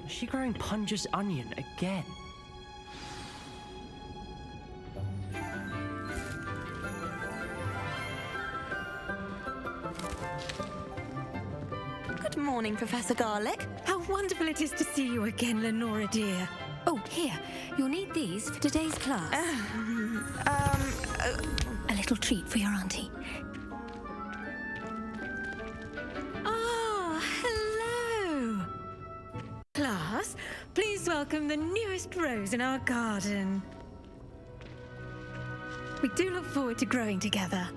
Is she growing Punja's onion again? Good morning, Professor Garlic. How wonderful it is to see you again, Lenora dear. Oh, here, you'll need these for today's class. A little treat for your auntie. Ah, hello. Class, please welcome the newest rose in our garden. We do look forward to growing together.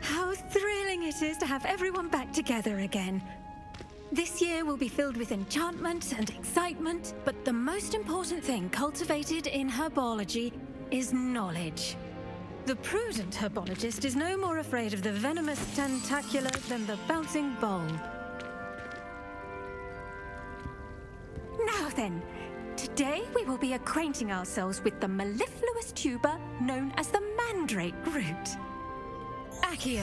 How thrilling it is to have everyone back together again. This year will be filled with enchantment and excitement, but the most important thing cultivated in herbology is knowledge. The prudent herbologist is no more afraid of the venomous tentacula than the bouncing bulb. Now then, today we will be acquainting ourselves with the mellifluous tuber known as the mandrake root. Accio.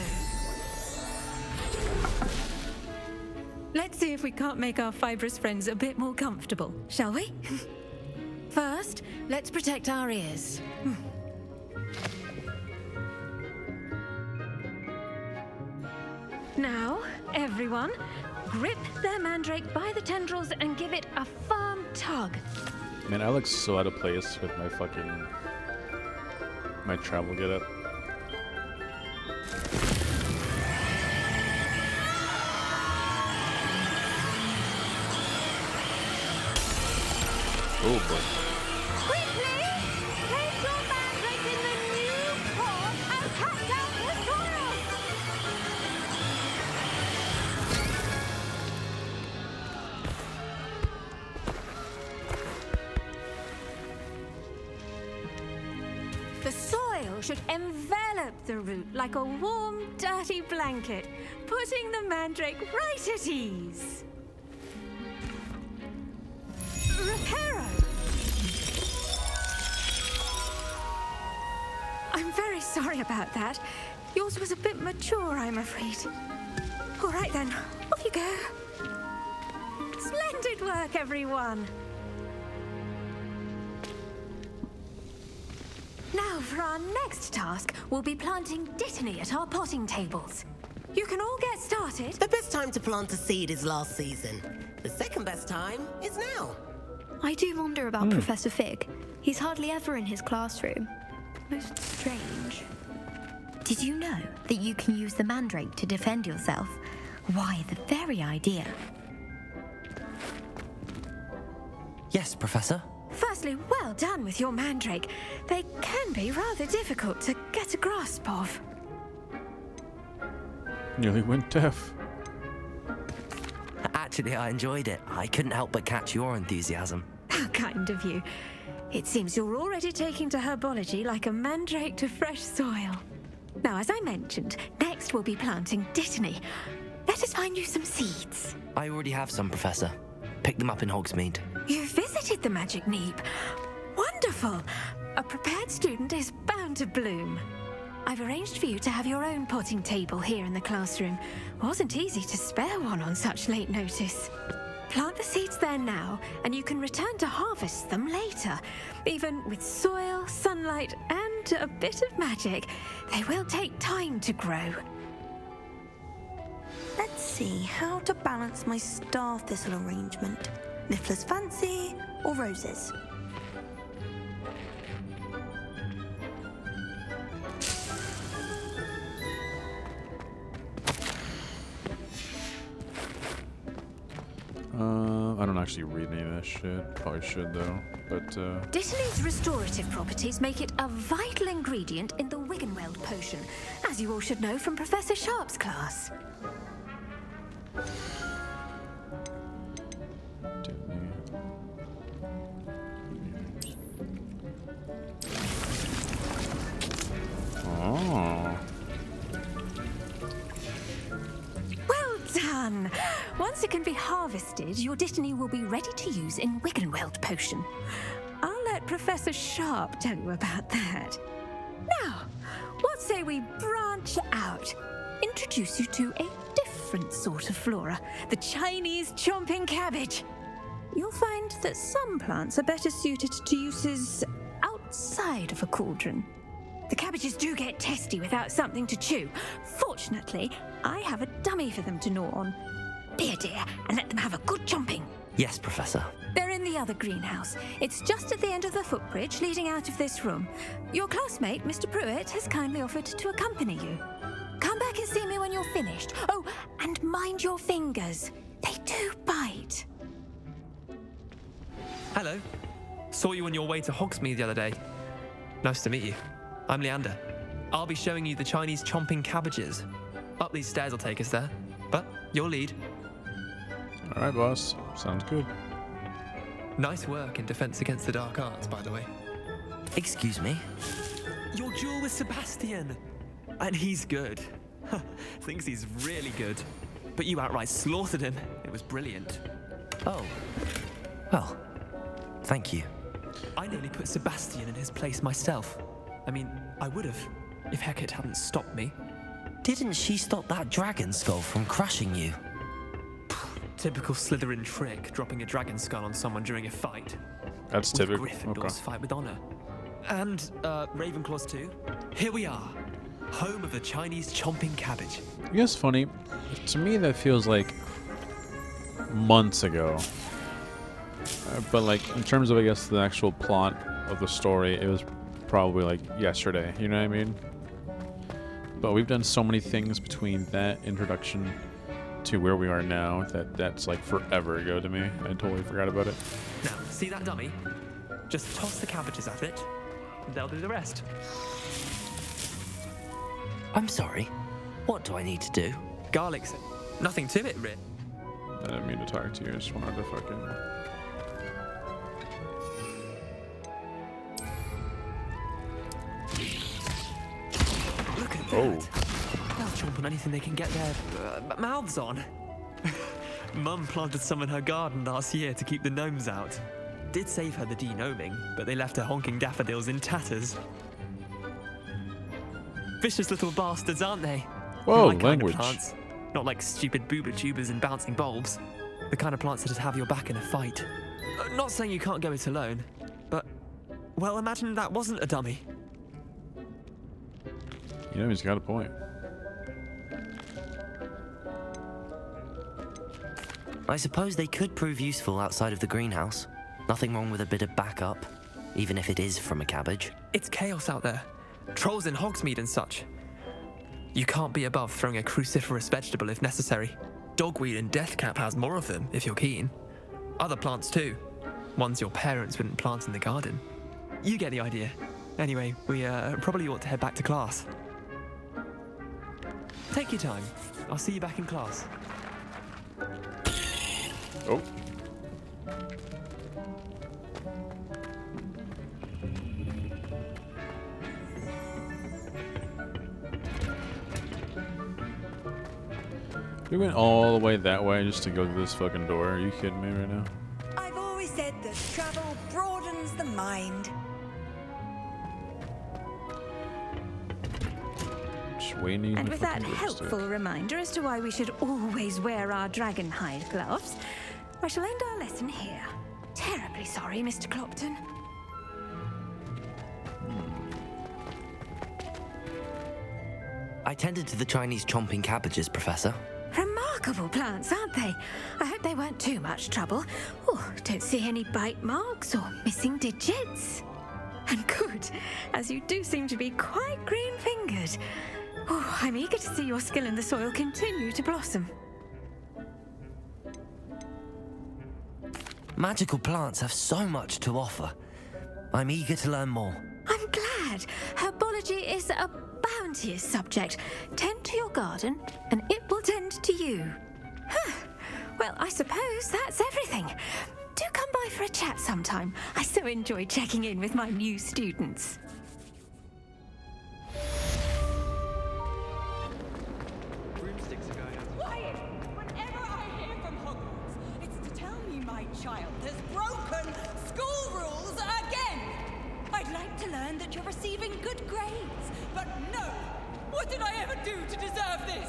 Let's see if we can't make our fibrous friends a bit more comfortable, shall we? First, let's protect our ears. Now, everyone, grip their mandrake by the tendrils and give it a firm tug. Man, I look so out of place with my travel getup. Oh boy. Quickly! Place your mandrake in the new pot and cut down the soil! The soil should envelop the root like a warm, dirty blanket, putting the mandrake right at ease. Reparo! I'm very sorry about that. Yours was a bit mature, I'm afraid. All right then, off you go. Splendid work, everyone. Now for our next task, we'll be planting dittany at our potting tables. You can all get started. The best time to plant a seed is last season. The second best time is now. I do wonder about Professor Fig. He's hardly ever in his classroom. Most strange. Did you know that you can use the mandrake to defend yourself? Why, the very idea. Yes, Professor. Firstly, well done with your mandrake. They can be rather difficult to get a grasp of. Nearly went deaf. Actually, I enjoyed it. I couldn't help but catch your enthusiasm. How kind of you. It seems you're already taking to herbology like a mandrake to fresh soil. Now, as I mentioned, next we'll be planting dittany. Let us find you some seeds. I already have some, Professor. Picked them up in Hogsmeade. You visited the Magic Neep. Wonderful. A prepared student is bound to bloom. I've arranged for you to have your own potting table here in the classroom. Wasn't easy to spare one on such late notice. Plant the seeds there now, and you can return to harvest them later. Even with soil, sunlight, and a bit of magic, they will take time to grow. Let's see how to balance my star thistle arrangement. Niffler's fancy or roses? I don't actually read any of that shit. Probably should though. But Dittany's restorative properties make it a vital ingredient in the Wiggenweld potion, as you all should know from Professor Sharp's class. oh, Well done! Once it can be harvested, your dittany will be ready to use in Wiggenweld potion. I'll let Professor Sharp tell you about that. Now, what say we branch out? introduce you to a different sort of flora, the Chinese chomping cabbage. You'll find that some plants are better suited to uses outside of a cauldron. The cabbages do get testy without something to chew. Fortunately, I have a dummy for them to gnaw on. Be a dear and let them have a good chomping. Yes, Professor. They're in the other greenhouse. It's just at the end of the footbridge leading out of this room. Your classmate, Mr. Pruitt, has kindly offered to accompany you. Come back and see me when you're finished. Oh, and mind your fingers. They do bite. Hello. Saw you on your way to Hogsmeade the other day. Nice to meet you. I'm Leander. I'll be showing you the Chinese chomping cabbages. Up these stairs will take us there, but your lead. All right, boss. Sounds good. Nice work in Defense Against the Dark Arts, by the way. Excuse me? Your duel with Sebastian! And he's good. Thinks he's really good. But you outright slaughtered him. It was brilliant. Oh. Well, thank you. I nearly put Sebastian in his place myself. I mean, I would have, if Hecate hadn't stopped me. Didn't she stop that dragon skull from crushing you? Typical Slytherin trick, dropping a dragon skull on someone during a fight. That's With typical. Gryffindors fight with honor. And Ravenclaws too. Here we are, home of the Chinese chomping cabbage. You know, it's funny. To me, that feels like months ago. But like in terms of, I guess, the actual plot of the story, it was probably like yesterday. You know what I mean? But we've done so many things between that introduction to where we are now that's like forever ago to me. I totally forgot about it. Now, see that dummy? Just toss the cabbages at it, and they'll do the rest. I'm sorry. What do I need to do? Garlic's nothing to it, Rit. I didn't mean to talk to you. I just wanted to fucking... Look at that. Oh. They'll chomp on anything they can get their mouths on. Mum planted some in her garden last year to keep the gnomes out. Did save her the de-gnoming, but they left her honking daffodils in tatters. Vicious little bastards, aren't they? Whoa, My kind of language. plants. Not like stupid booba tubers and bouncing bulbs. The kind of plants that just have your back in a fight. Not saying you can't go it alone, but, well, imagine that wasn't a dummy. You know, he's got a point. I suppose they could prove useful outside of the greenhouse. Nothing wrong with a bit of backup, even if it is from a cabbage. It's chaos out there. Trolls in Hogsmeade and such. You can't be above throwing a cruciferous vegetable if necessary. Dogweed and deathcap has more of them, if you're keen. Other plants too. Ones your parents wouldn't plant in the garden. You get the idea. Anyway, we probably ought to head back to class. Take your time. I'll see you back in class. Oh. We went all the way that way just to go to this fucking door. Are you kidding me right now? I've always said that travel broadens the mind. Just waiting in And the with that fucking helpful doorstep. reminder as to why we should always wear our dragon hide gloves, I shall end our lesson here. Terribly sorry, Mr. Clopton. I tended to the Chinese chomping cabbages, Professor. Remarkable plants, aren't they? I hope they weren't too much trouble. Oh, don't see any bite marks or missing digits. And good, as you do seem to be quite green-fingered. Oh, I'm eager to see your skill in the soil continue to blossom. Magical plants have so much to offer. I'm eager to learn more. I'm glad. Herbology is a bounteous subject. Tend to your garden, and it will tend to you. Huh. Well, I suppose that's everything. Do come by for a chat sometime. I so enjoy checking in with my new students. Broomsticks are going out. Quiet! Whenever I hear from Hogwarts, it's to tell me my child has broken school rules again! I'd like to learn that you're receiving good grades, but no! What did I ever do to deserve this?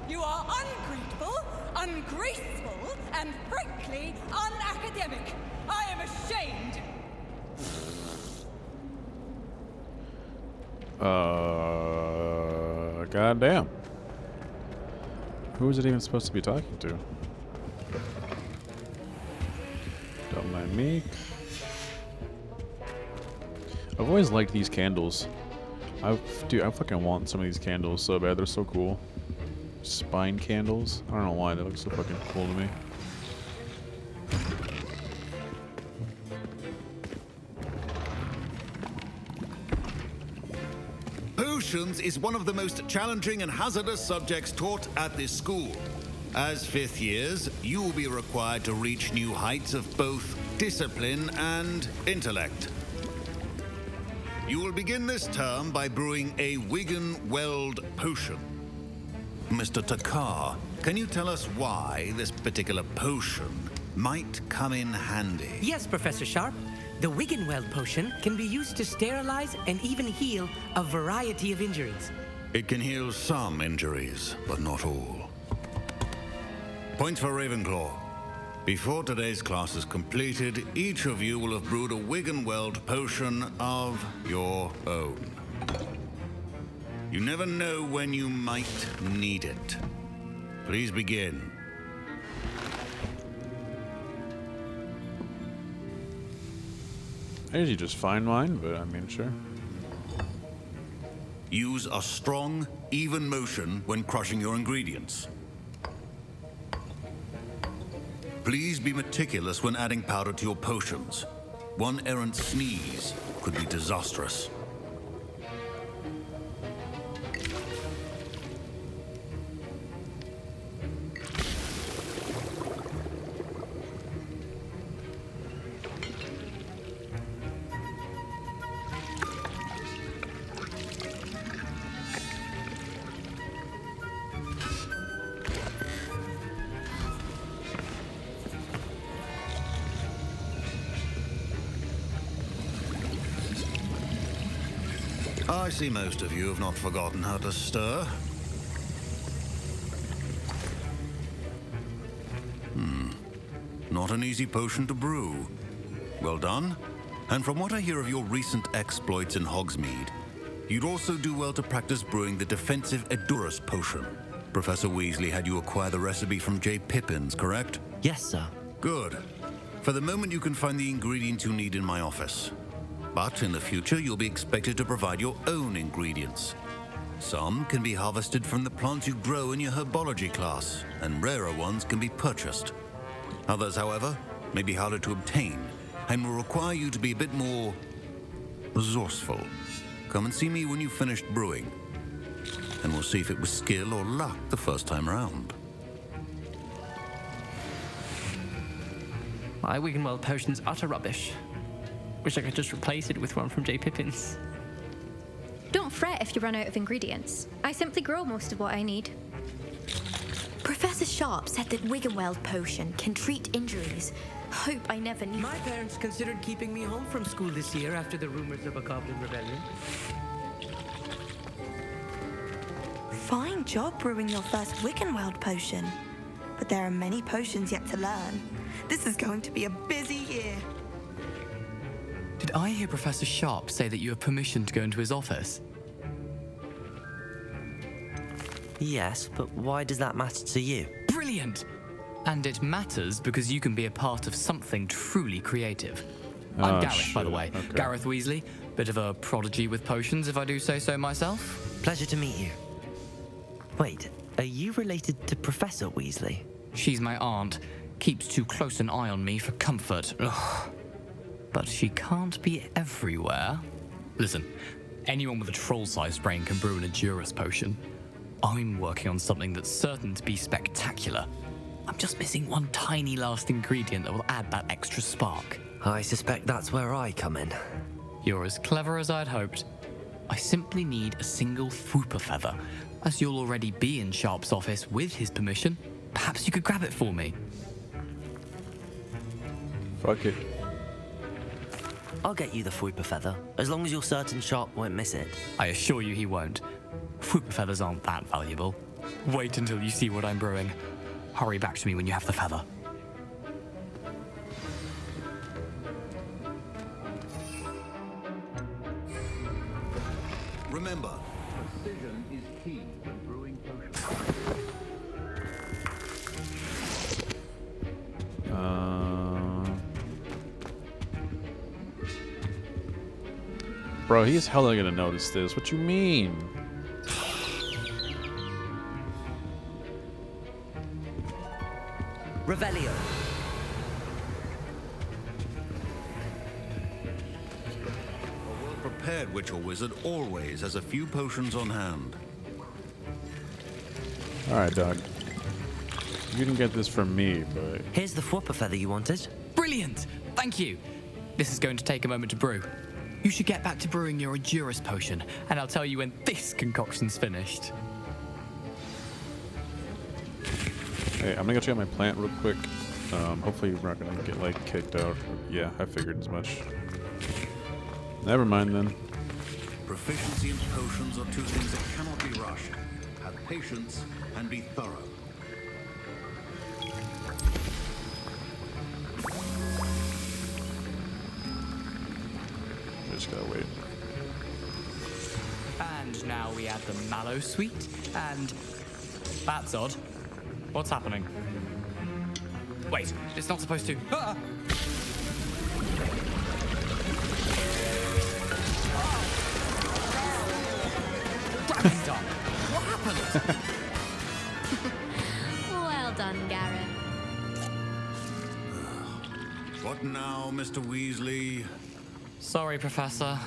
You are ungrateful, ungraceful, and frankly unacademic. I am ashamed. Goddamn. Who is it even supposed to be talking to? Don't mind me. I've always liked these candles. Dude, I fucking want some of these candles so bad. They're so cool. Spine candles. I don't know why they look so fucking cool to me. Potions is one of the most challenging and hazardous subjects taught at this school. As fifth years, you will be required to reach new heights of both discipline and intellect. You will begin this term by brewing a Wiggenweld potion. Mr. Takar, can you tell us why this particular potion might come in handy? Yes, Professor Sharp. The Wiggenweld potion can be used to sterilize and even heal a variety of injuries. It can heal some injuries, but not all. Points for Ravenclaw. Before today's class is completed, each of you will have brewed a Wiggenweld potion of your own. You never know when you might need it. Please begin. I usually just find mine, but I mean, sure. Use a strong, even motion when crushing your ingredients. Please be meticulous when adding powder to your potions. One errant sneeze could be disastrous. I see most of you have not forgotten how to stir. Not an easy potion to brew. Well done. And from what I hear of your recent exploits in Hogsmeade, you'd also do well to practice brewing the defensive Edurus potion. Professor Weasley had you acquire the recipe from J. Pippin's, correct? Yes, sir. Good. For the moment, you can find the ingredients you need in my office. But in the future, you'll be expected to provide your own ingredients. Some can be harvested from the plants you grow in your Herbology class, and rarer ones can be purchased. Others, however, may be harder to obtain, and will require you to be a bit more resourceful. Come and see me when you've finished brewing, and we'll see if it was skill or luck the first time around. My Wiggenweld potion's utter rubbish. Wish I could just replace it with one from J. Pippin's. Don't fret if you run out of ingredients. I simply grow most of what I need. Professor Sharp said that Wiggenweld potion can treat injuries. Hope I never knew. My parents considered keeping me home from school this year after the rumors of a Goblin rebellion. Fine job brewing your first Wiggenweld potion. But there are many potions yet to learn. This is going to be a busy year. Did I hear Professor Sharp say that you have permission to go into his office? Yes, but why does that matter to you? Brilliant! And it matters because you can be a part of something truly creative. I'm Gareth, by the way. Okay. Gareth Weasley. Bit of a prodigy with potions, if I do say so myself. Pleasure to meet you. Wait, are you related to Professor Weasley? She's my aunt. Keeps too close an eye on me for comfort. Ugh. But she can't be everywhere. Listen, anyone with a troll-sized brain can brew an Edurus potion. I'm working on something that's certain to be spectacular. I'm just missing one tiny last ingredient that will add that extra spark. I suspect that's where I come in. You're as clever as I'd hoped. I simply need a single Fwooper feather. As you'll already be in Sharp's office with his permission, perhaps you could grab it for me. Fuck it. I'll get you the Fwooper feather, as long as you're certain Sharp won't miss it. I assure you he won't. Fwooper feathers aren't that valuable. Wait until you see what I'm brewing. Hurry back to me when you have the feather. Remember, precision is key when brewing potions. Bro, he's hella gonna notice this. What you mean? Revelio. A well-prepared witch or wizard always has a few potions on hand. Alright, dog. You didn't get this from me, but... Here's the Fwooper feather you wanted. Brilliant! Thank you! This is going to take a moment to brew. You should get back to brewing your Endurus potion, and I'll tell you when this concoction's finished. Hey, I'm gonna go check my plant real quick. Hopefully we're not gonna get, like, kicked out. Yeah, I figured as much. Never mind, then. Proficiency in potions are two things that cannot be rushed. Have patience and be thorough. Just gotta wait. And now we add the mallow sweet, and... That's odd. What's happening? Wait, it's not supposed to... Ah! Grakky done. What happened? Well done, Garrett. What now, Mr. Weasley? Sorry, Professor.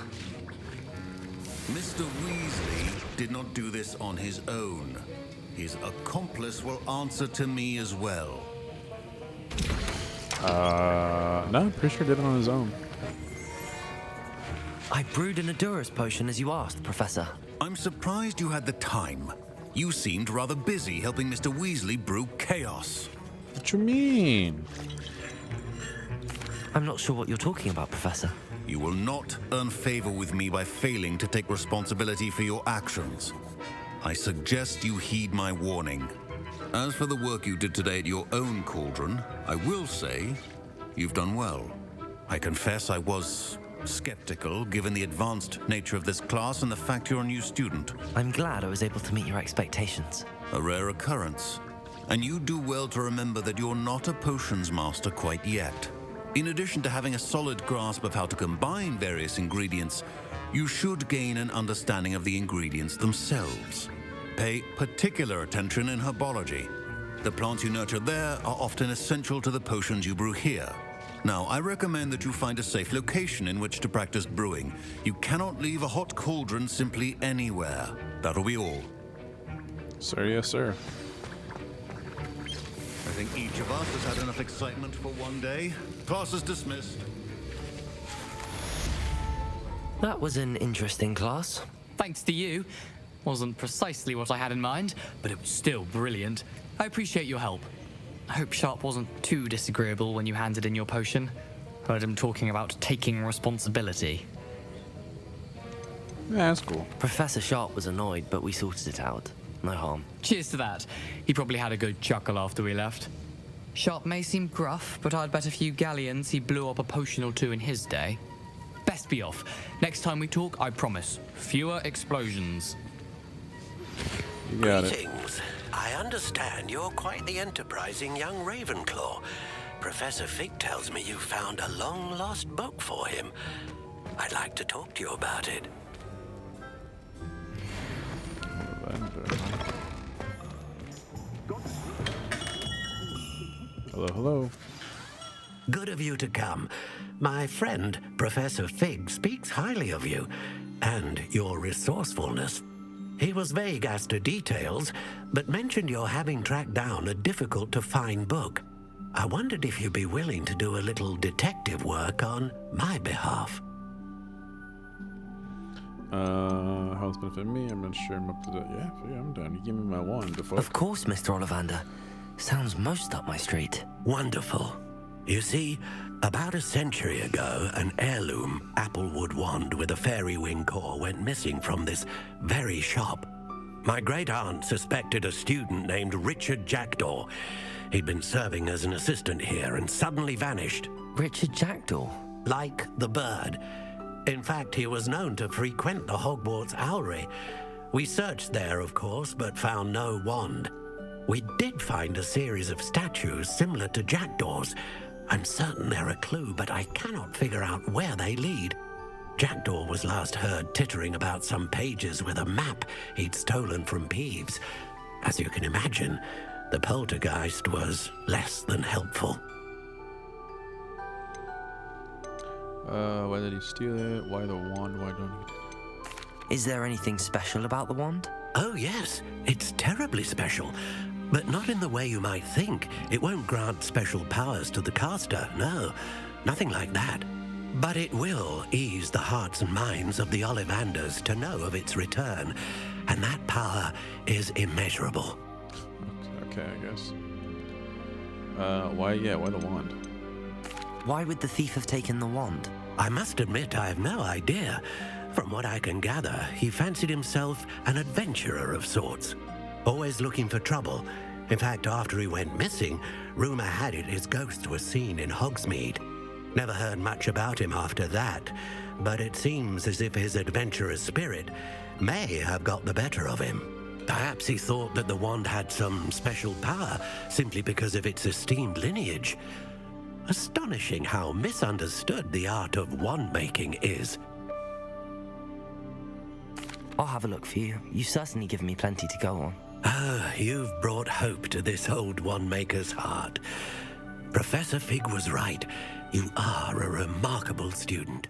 Mr. Weasley did not do this on his own. His accomplice will answer to me as well. No, I'm pretty sure he did it on his own. I brewed an Endurus potion as you asked, Professor. I'm surprised you had the time. You seemed rather busy helping Mr. Weasley brew chaos. What you mean? I'm not sure what you're talking about, Professor. You will not earn favor with me by failing to take responsibility for your actions. I suggest you heed my warning. As for the work you did today at your own cauldron, I will say you've done well. I confess I was skeptical given the advanced nature of this class and the fact you're a new student. I'm glad I was able to meet your expectations. A rare occurrence. And you do well to remember that you're not a potions master quite yet. In addition to having a solid grasp of how to combine various ingredients, you should gain an understanding of the ingredients themselves. Pay particular attention in herbology. The plants you nurture there are often essential to the potions you brew here. Now, I recommend that you find a safe location in which to practice brewing. You cannot leave a hot cauldron simply anywhere. That'll be all. Sir, yes, sir. I think each of us has had enough excitement for one day. Class is dismissed. That was an interesting class. Thanks to you. Wasn't precisely what I had in mind, but it was still brilliant. I appreciate your help. I hope Sharp wasn't too disagreeable when you handed in your potion. Heard him talking about taking responsibility. Yeah, that's cool. Professor Sharp was annoyed, but we sorted it out. No harm. Cheers to that. He probably had a good chuckle after we left. Sharp may seem gruff, but I'd bet a few galleons he blew up a potion or two in his day. Best be off. Next time we talk, I promise, fewer explosions. You got it. Greetings. I understand you're quite the enterprising young Ravenclaw. Professor Fig tells me you found a long-lost book for him. I'd like to talk to you about it. Hello, hello. Good of you to come. My friend, Professor Fig, speaks highly of you and your resourcefulness. He was vague as to details, but mentioned your having tracked down a difficult-to-find book. I wondered if you'd be willing to do a little detective work on my behalf. How it's benefit me? I'm not sure I'm up to that. Yeah, I'm down. You give me my wand. Of course, Mr. Ollivander. Sounds most up my street. Wonderful. You see, about a century ago, an heirloom applewood wand with a fairy wing core went missing from this very shop. My great-aunt suspected a student named Richard Jackdaw. He'd been serving as an assistant here and suddenly vanished. Richard Jackdaw? Like the bird. In fact, he was known to frequent the Hogwarts Owlery. We searched there, of course, but found no wand. We did find a series of statues similar to Jackdaw's. I'm certain they're a clue, but I cannot figure out where they lead. Jackdaw was last heard tittering about some pages with a map he'd stolen from Peeves. As you can imagine, the poltergeist was less than helpful. Why did he steal it? Why the wand? Why don't he? Is there anything special about the wand? Oh yes, it's terribly special. But not in the way you might think. It won't grant special powers to the caster, no. Nothing like that. But it will ease the hearts and minds of the Ollivanders to know of its return. And that power is immeasurable. Okay, I guess. Why the wand? Why would the thief have taken the wand? I must admit I have no idea. From what I can gather, he fancied himself an adventurer of sorts. Always looking for trouble. In fact, after he went missing, rumor had it his ghost was seen in Hogsmeade. Never heard much about him after that, but it seems as if his adventurous spirit may have got the better of him. Perhaps he thought that the wand had some special power simply because of its esteemed lineage. Astonishing how misunderstood the art of wand-making is. I'll have a look for you. You've certainly given me plenty to go on. Ah, you've brought hope to this old wand-maker's heart. Professor Fig was right. You are a remarkable student.